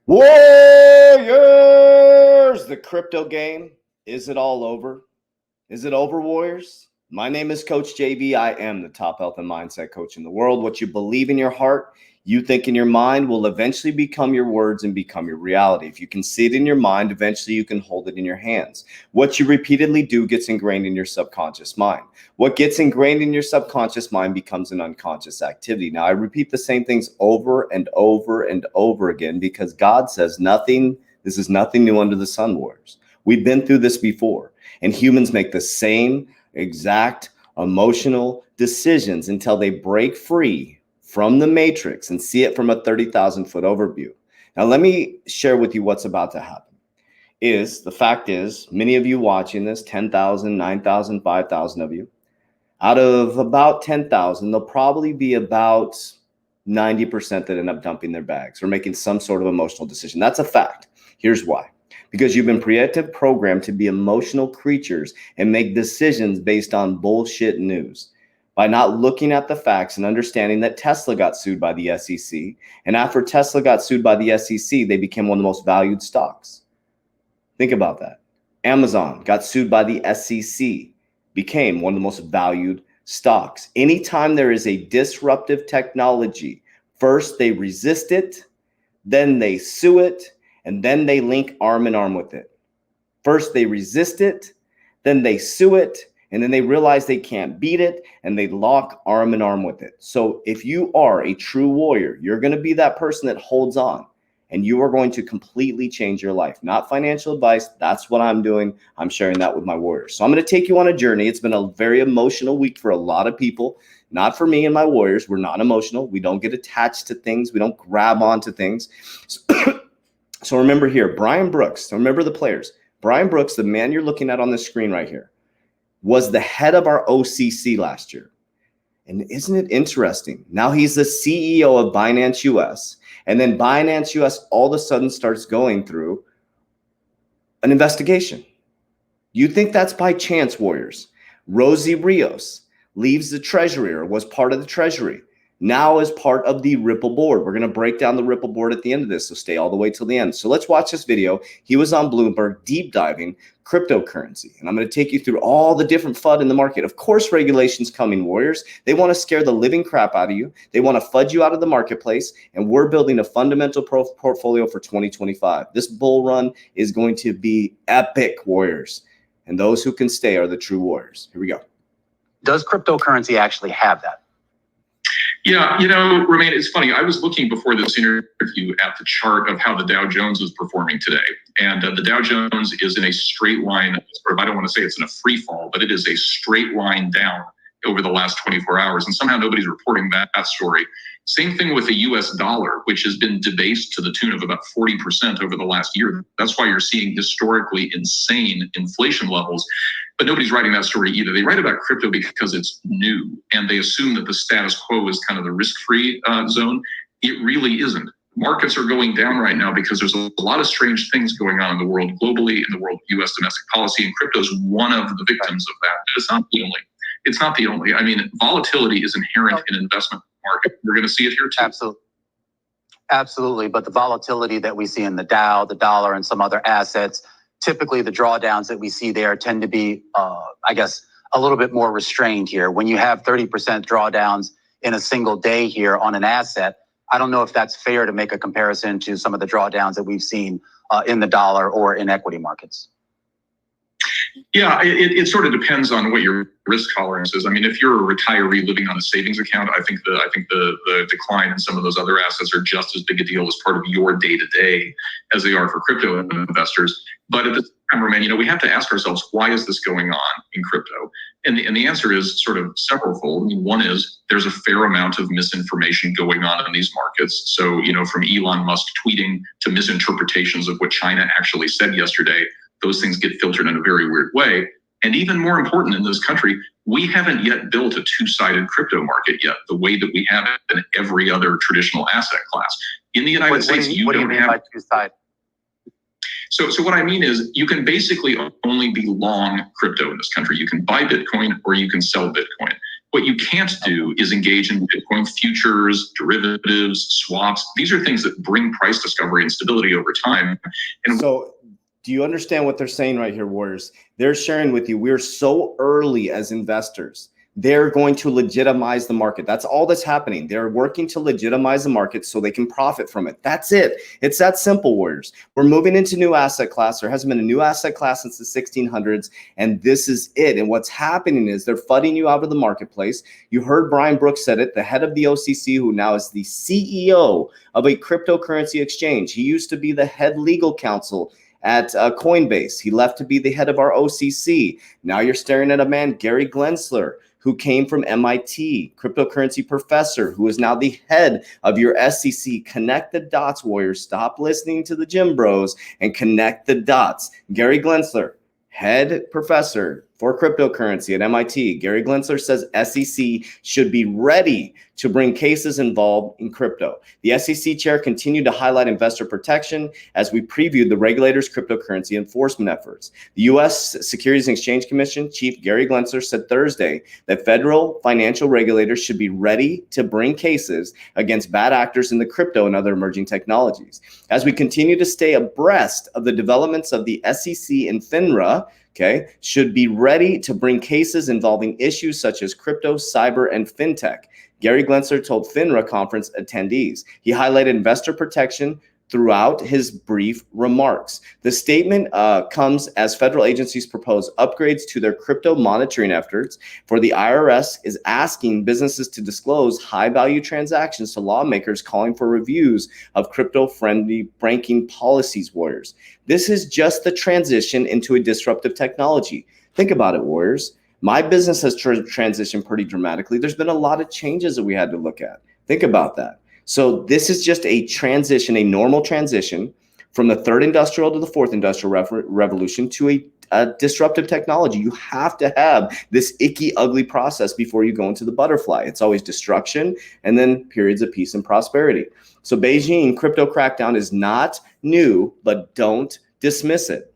Warriors! The crypto game. Is it all over? Is it over, Warriors? My name is Coach JB. I am the top health and mindset coach in the world. What you believe in your heart, you think in your mind, will eventually become your words and become your reality. If you can see it in your mind, eventually you can hold it in your hands. What you repeatedly do gets ingrained in your subconscious mind. What gets ingrained in your subconscious mind becomes an unconscious activity. Now, I repeat the same things over and over and over again because God says this is nothing new under the sun, Warriors. We've been through this before, and humans make the same exact emotional decisions until they break free from the matrix and see it from a 30,000-foot overview. Now, let me share with you what's about to happen. The fact is, many of you watching this, 10,000, 9,000, 5,000 of you, out of about 10,000, there'll probably be about 90% that end up dumping their bags or making some sort of emotional decision. That's a fact. Here's why. Because you've been programmed to be emotional creatures and make decisions based on bullshit news. By not looking at the facts and understanding that Tesla got sued by the SEC. And after Tesla got sued by the SEC, they became one of the most valued stocks. Think about that. Amazon got sued by the SEC, became one of the most valued stocks. Anytime there is a disruptive technology, first they resist it, then they sue it, and then they link arm in arm with it. First they resist it, then they sue it, and then they realize they can't beat it, and they lock arm in arm with it. So if you are a true warrior, you're going to be that person that holds on, and you are going to completely change your life. Not financial advice. That's what I'm doing. I'm sharing that with my warriors. So I'm going to take you on a journey. It's been a very emotional week for a lot of people. Not for me and my warriors. We're not emotional. We don't get attached to things. We don't grab onto things. So remember here, Brian Brooks. So remember the players. Brian Brooks, the man you're looking at on the screen right here, was the head of our OCC last year. And isn't it interesting? Now he's the CEO of Binance US. And then Binance US all of a sudden starts going through an investigation. You think that's by chance, Warriors? Rosie Rios leaves the Treasury, or was part of the Treasury, now as part of the Ripple board. We're going to break down the Ripple board at the end of this, so stay all the way till the end. So let's watch this video. He was on Bloomberg deep diving cryptocurrency, and I'm going to take you through all the different FUD in the market. Of course, regulation's coming, Warriors. They want to scare the living crap out of you. They want to fudge you out of the marketplace, and we're building a fundamental portfolio for 2025. This bull run is going to be epic, Warriors, and those who can stay are the true warriors. Here we go. Does cryptocurrency actually have that? Yeah, Romain, it's funny. I was looking before this interview at the chart of how the Dow Jones was performing today. And the Dow Jones is in a straight line, I don't want to say it's in a free fall, but it is a straight line down over the last 24 hours. And somehow nobody's reporting that story. Same thing with the US dollar, which has been debased to the tune of about 40% over the last year. That's why you're seeing historically insane inflation levels. But nobody's writing that story either. They write about crypto because it's new, and they assume that the status quo is kind of the risk-free zone. It really isn't. Markets are going down right now because there's a lot of strange things going on in the world globally, in the world of U.S. domestic policy, and crypto is one of the victims of that. But it's not the only. It's not the only. I mean, volatility is inherent in investment market. We're going to see it here too. Absolutely. But the volatility that we see in the Dow, the dollar, and some other assets, typically the drawdowns that we see there tend to be, I guess, a little bit more restrained here. When you have 30% drawdowns in a single day here on an asset, I don't know if that's fair to make a comparison to some of the drawdowns that we've seen in the dollar or in equity markets. Yeah, it sort of depends on what your risk tolerance is. I mean, if you're a retiree living on a savings account, I think the decline in some of those other assets are just as big a deal as part of your day-to-day as they are for crypto investors. But at the time, Romain, we have to ask ourselves, why is this going on in crypto? And the answer is sort of severalfold. I mean, one is there's a fair amount of misinformation going on in these markets. So, from Elon Musk tweeting to misinterpretations of what China actually said yesterday, those things get filtered in a very weird way. And even more important in this country, we haven't yet built a two-sided crypto market yet, the way that we have it in every other traditional asset class. In the United States, you don't have two-sided. So what I mean is you can basically only be long crypto in this country. You can buy Bitcoin or you can sell Bitcoin. What you can't do is engage in Bitcoin futures, derivatives, swaps. These are things that bring price discovery and stability over time. And so do you understand what they're saying right here, Warriors? They're sharing with you, we're so early as investors. They're going to legitimize the market. That's all that's happening. They're working to legitimize the market so they can profit from it. That's it. It's that simple, Warriors. We're moving into new asset class. There hasn't been a new asset class since the 1600s, and this is it. And what's happening is they're flooding you out of the marketplace. You heard Brian Brooks said it, the head of the OCC, who now is the CEO of a cryptocurrency exchange. He used to be the head legal counsel at Coinbase. He left to be the head of our OCC. Now you're staring at a man, Gary Gensler, who came from MIT, cryptocurrency professor, who is now the head of your SEC. Connect the dots, Warriors. Stop listening to the gym bros and connect the dots. Gary Gensler, head professor for cryptocurrency at MIT. Gary Gensler says SEC should be ready to bring cases involved in crypto. The SEC chair continued to highlight investor protection as we previewed the regulator's cryptocurrency enforcement efforts. The U.S. Securities and Exchange Commission Chief Gary Gensler said Thursday that federal financial regulators should be ready to bring cases against bad actors in the crypto and other emerging technologies. As we continue to stay abreast of the developments of the SEC and FINRA, should be ready to bring cases involving issues such as crypto, cyber, and fintech. Gary Gensler told FINRA conference attendees. He highlighted investor protection throughout his brief remarks. The statement comes as federal agencies propose upgrades to their crypto monitoring efforts. For the IRS is asking businesses to disclose high-value transactions to lawmakers, calling for reviews of crypto-friendly banking policies, Warriors. This is just the transition into a disruptive technology. Think about it, Warriors. My business has transitioned pretty dramatically. There's been a lot of changes that we had to look at. Think about that. So this is just a transition, a normal transition from the third industrial to the fourth industrial revolution to a disruptive technology. You have to have this icky, ugly process before you go into the butterfly. It's always destruction and then periods of peace and prosperity. So Beijing crypto crackdown is not new, but don't dismiss it.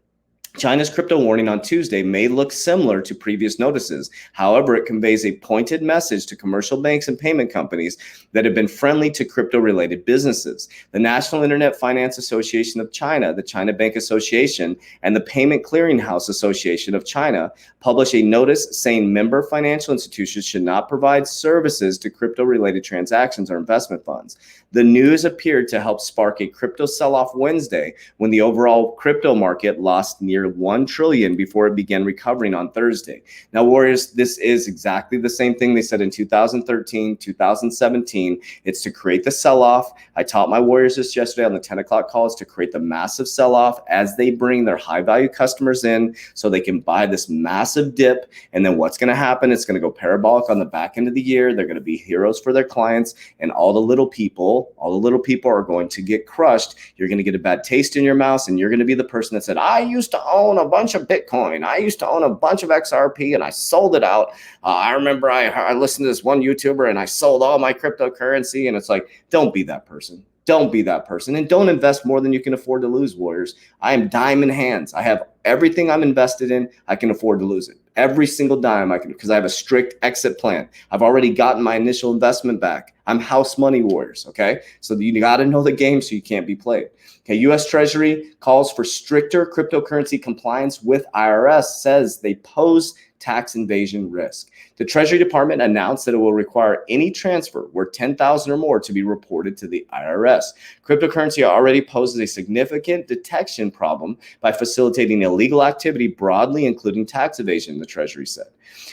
China's crypto warning on Tuesday may look similar to previous notices. However, it conveys a pointed message to commercial banks and payment companies that have been friendly to crypto-related businesses. The National Internet Finance Association of China, the China Bank Association, and the Payment Clearinghouse Association of China published a notice saying member financial institutions should not provide services to crypto-related transactions or investment funds. The news appeared to help spark a crypto sell-off Wednesday when the overall crypto market lost near $1 trillion before it began recovering on Thursday. Now, Warriors, this is exactly the same thing they said in 2013, 2017. It's to create the sell-off. I taught my Warriors this yesterday on the 10 o'clock call, is to create the massive sell-off as they bring their high-value customers in so they can buy this massive dip. And then what's going to happen? It's going to go parabolic on the back end of the year. They're going to be heroes for their clients, and all the little people are going to get crushed. You're going to get a bad taste in your mouth, and you're going to be the person that said, I used to own a bunch of Bitcoin. I used to own a bunch of XRP and I sold it out. I remember I listened to this one YouTuber and I sold all my cryptocurrency. And it's like, don't be that person. Don't be that person, and don't invest more than you can afford to lose, Warriors. I am dime in hands. I have everything I'm invested in. I can afford to lose it. Every single dime I can, because I have a strict exit plan. I've already gotten my initial investment back. I'm house money, Warriors. Okay. So you got to know the game so you can't be played. Okay. U.S. Treasury calls for stricter cryptocurrency compliance with IRS, says they pose tax invasion risk. The Treasury Department announced that it will require any transfer worth $10,000 or more to be reported to the IRS. Cryptocurrency already poses a significant detection problem by facilitating illegal activity broadly, including tax evasion, the Treasury said.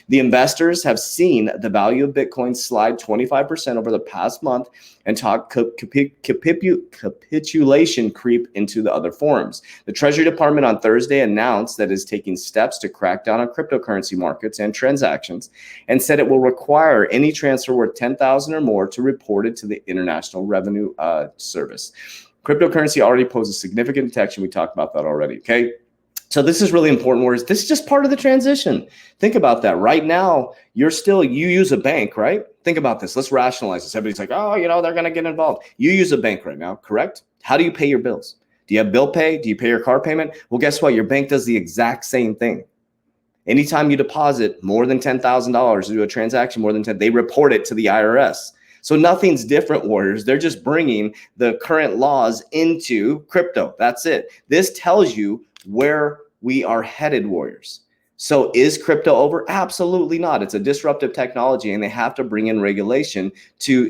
The investors have seen the value of Bitcoin slide 25% over the past month and talk capitulation creep into the other forums. The Treasury Department on Thursday announced that it is taking steps to crack down on cryptocurrency markets and transactions, and said it will require any transfer worth $10,000 or more to report it to the International Revenue Service. Cryptocurrency already poses significant detection. We talked about that already. Okay. So this is really important, whereas this is just part of the transition. Think about that. Right now, you use a bank, right? Think about this. Let's rationalize this. Everybody's like, oh, they're going to get involved. You use a bank right now, correct? How do you pay your bills? Do you have bill pay? Do you pay your car payment? Well, guess what? Your bank does the exact same thing. Anytime you deposit more than $10,000 to do a transaction more than 10, they report it to the IRS. So nothing's different, Warriors. They're just bringing the current laws into crypto. That's it. This tells you where we are headed, Warriors. So is crypto over? Absolutely not. It's a disruptive technology, and they have to bring in regulation to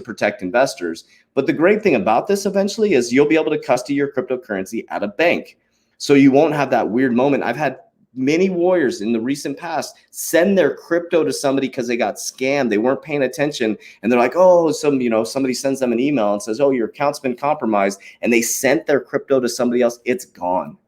protect investors. But the great thing about this eventually is you'll be able to custody your cryptocurrency at a bank. So you won't have that weird moment. I've had many Warriors in the recent past send their crypto to somebody because they got scammed. They weren't paying attention. And they're like, oh, somebody sends them an email and says, oh, your account's been compromised. And they sent their crypto to somebody else. It's gone.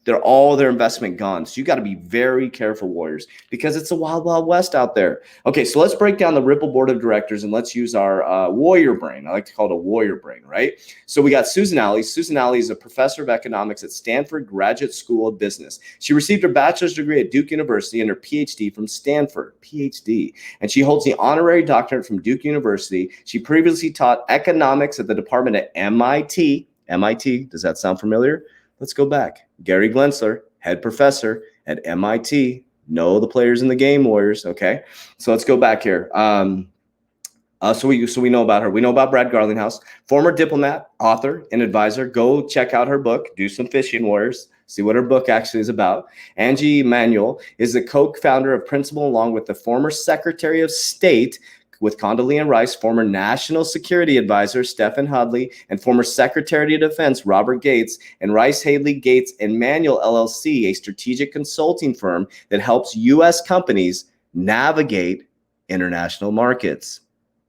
They're all their investment gone. So you got to be very careful, Warriors, because it's a wild, wild west out there. Okay, so let's break down the Ripple board of directors and let's use our warrior brain. I like to call it a warrior brain, right? So we got Susan Alley. Susan Alley is a professor of economics at Stanford Graduate School of Business. She received her bachelor's degree at Duke University and her PhD from Stanford, PhD. And she holds the honorary doctorate from Duke University. She previously taught economics at the department at MIT. MIT, does that sound familiar? Let's go back. Gary Gensler, head professor at MIT. Know the players in the game, Warriors. Okay, so let's go back here. So we know about her. We know about Brad Garlinghouse, former diplomat, author, and advisor. Go check out her book. Do some fishing, Warriors. See what her book actually is about. Angie Manuel is the co-founder of Principal, along with the former Secretary of State with Condoleezza Rice, former National Security Advisor Stephen Hudley, and former Secretary of Defense Robert Gates, and Rice, Haley, Gates, and Manuel LLC, a strategic consulting firm that helps U.S. companies navigate international markets.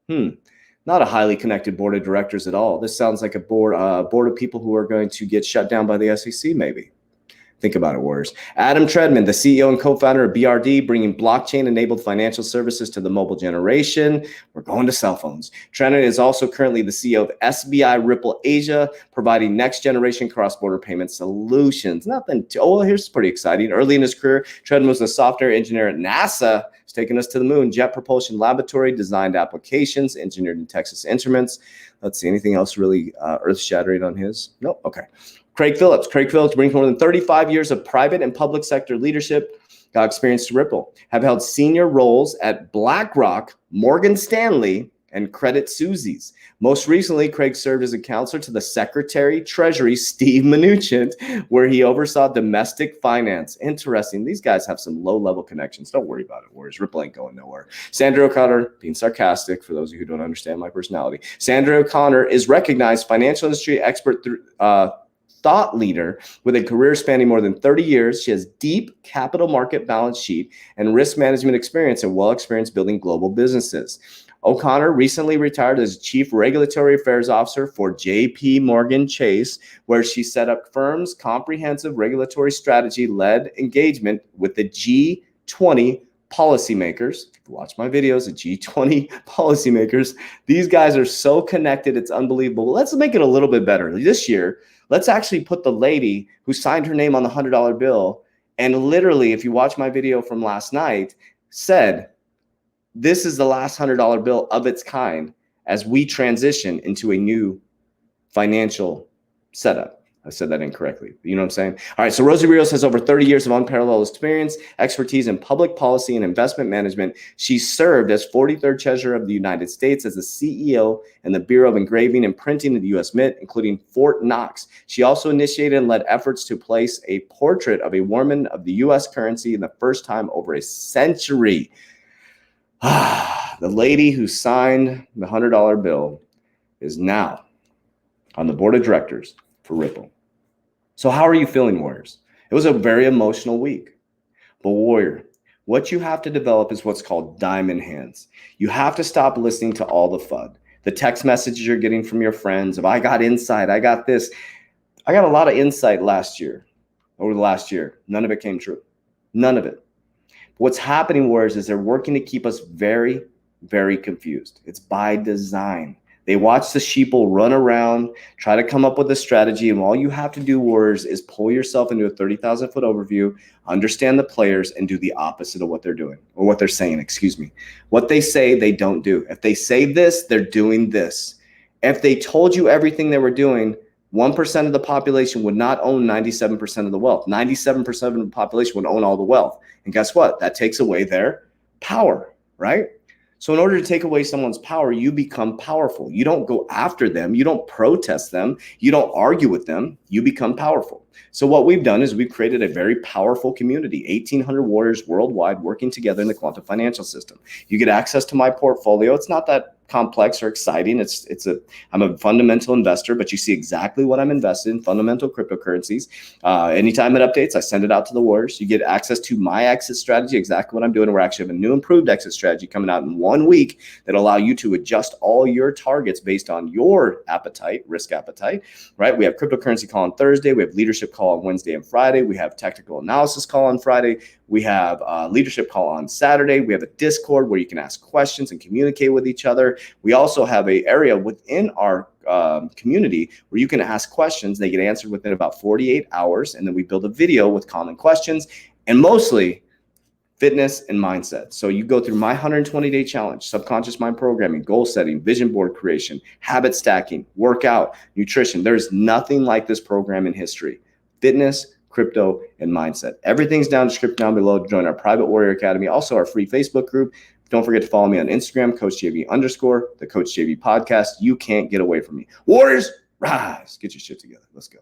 Not a highly connected board of directors at all. This sounds like a board of people who are going to get shut down by the SEC, maybe. Think about it, Warriors. Adam Treadman, the CEO and co-founder of BRD, bringing blockchain-enabled financial services to the mobile generation. We're going to cell phones. Treadman is also currently the CEO of SBI Ripple Asia, providing next-generation cross-border payment solutions. Here's pretty exciting. Early in his career, Treadman was a software engineer at NASA. He's taken us to the moon. Jet Propulsion Laboratory, designed applications, engineered in Texas Instruments. Let's see, anything else really earth-shattering on his? Nope, okay. Craig Phillips brings more than 35 years of private and public sector leadership experience to Ripple, have held senior roles at BlackRock, Morgan Stanley, and Credit Suisse. Most recently, Craig served as a counselor to the Secretary Treasury, Steve Mnuchin, where he oversaw domestic finance. Interesting. These guys have some low-level connections. Don't worry about it, Warriors. Ripple ain't going nowhere. Sandra O'Connor, being sarcastic, for those of you who don't understand my personality. Sandra O'Connor is recognized financial industry expert through thought leader with a career spanning more than 30 years. She has deep capital market balance sheet and risk management experience and well-experienced building global businesses. O'Connor recently retired as Chief Regulatory Affairs Officer for JP Morgan Chase, where she set up firm's comprehensive regulatory strategy-led engagement with the G20 policymakers. Watch my videos, the G20 policymakers. These guys are so connected, it's unbelievable. Let's make it a little bit better. This year, let's actually put the lady who signed her name on the $100 bill and literally, if you watch my video from last night, said, this is the last $100 bill of its kind as we transition into a new financial setup. I said that incorrectly. You know what I'm saying? All right. So Rosie Rios has over 30 years of unparalleled experience, expertise in public policy and investment management. She served as 43rd Treasurer of the United States, as the CEO and the Bureau of Engraving and Printing of the U.S. Mint, including Fort Knox. She also initiated and led efforts to place a portrait of a woman of the U.S. currency in the first time over a century. The lady who signed the $100 bill is now on the board of directors for Ripple. So how are you feeling, Warriors? It was a very emotional week. But Warrior, what you have to develop is what's called diamond hands. You have to stop listening to all the FUD. The text messages you're getting from your friends of, I got insight, I got this. I got a lot of insight over the last year. None of it came true. None of it. What's happening, Warriors, is they're working to keep us very, very confused. It's by design. They watch the sheeple run around, try to come up with a strategy, and all you have to do, Warriors, is pull yourself into a 30,000-foot overview, understand the players, and do the opposite of what they're doing, or what they're saying, excuse me. What they say, they don't do. If they say this, they're doing this. If they told you everything they were doing, 1% of the population would not own 97% of the wealth. 97% of the population would own all the wealth. And guess what? That takes away their power, right? So in order to take away someone's power, you become powerful. You don't go after them. You don't protest them. You don't argue with them. You become powerful. So what we've done is we've created a very powerful community, 1,800 warriors worldwide working together in the quantum financial system. You get access to my portfolio. It's not that complex or exciting. I'm a fundamental investor, but you see exactly what I'm invested in, fundamental cryptocurrencies. Anytime it updates, I send it out to the warriors. You get access to my exit strategy, exactly what I'm doing. We're actually have a new improved exit strategy coming out in 1 week that allow you to adjust all your targets based on your appetite, risk appetite, right? We have cryptocurrency call on Thursday. We have leadership call on Wednesday and Friday. We have technical analysis call on Friday. We have a leadership call on Saturday. We have a Discord where you can ask questions and communicate with each other. We also have an area within our community where you can ask questions. They get answered within about 48 hours. And then we build a video with common questions and mostly fitness and mindset. So you go through my 120-day challenge, subconscious mind programming, goal setting, vision board creation, habit stacking, workout, nutrition. There's nothing like this program in history. Fitness, crypto, and mindset. Everything's down below to join our private warrior academy. Also our free Facebook group. Don't forget to follow me on Instagram, CoachJV_, the Coach JV podcast. You can't get away from me. Warriors, rise. Get your shit together. Let's go.